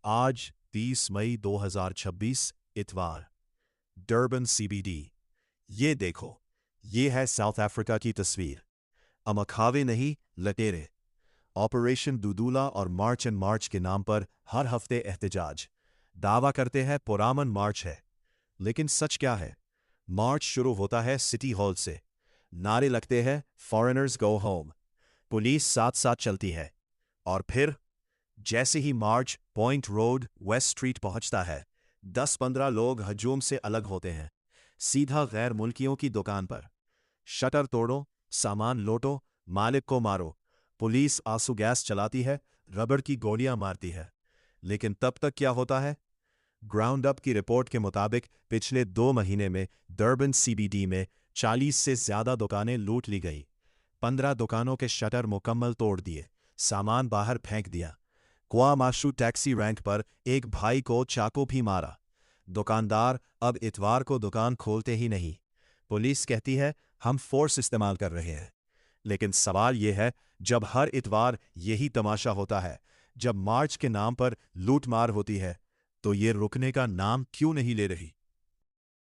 आज 30 मई 2026 इतवार। Durban CBD. ये देखो, ये है साउथ अफ्रीका की तस्वीर। अमखावे नहीं, लटेरे। ऑपरेशन दुदुला और मार्च एंड मार्च के नाम पर हर हफ्ते एहतजाज। दावा करते हैं पुरामन मार्च है, लेकिन सच क्या है? मार्च शुरू होता है सिटी हॉल से। नारे लगते हैं फॉरेनर्स गो होम। पुलिस साथ साथ चलती है। और फिर जैसे ही मार्च पॉइंट रोड वेस्ट स्ट्रीट पहुंचता है, 10-15 लोग हजूम से अलग होते हैं। सीधा गैर मुल्कियों की दुकान पर। शटर तोड़ो, सामान लूटो, मालिक को मारो। पुलिस आंसू गैस चलाती है, रबड़ की गोलियां मारती है। लेकिन तब तक क्या होता है? ग्राउंड अप की रिपोर्ट के मुताबिक पिछले 2 महीने में डर्बन सीबीडी में 40 से ज्यादा दुकानें लूट ली गई। 15 दुकानों के शटर मुकम्मल तोड़ दिए, सामान बाहर फेंक दिया। क्वामाशू टैक्सी रैंक पर एक भाई को चाकू भी मारा। दुकानदार अब इतवार को दुकान खोलते ही नहीं। पुलिस कहती है हम फोर्स इस्तेमाल कर रहे हैं। लेकिन सवाल यह है, जब हर इतवार यही तमाशा होता है, जब मार्च के नाम पर लूटमार होती है, तो ये रुकने का नाम क्यों नहीं ले रही?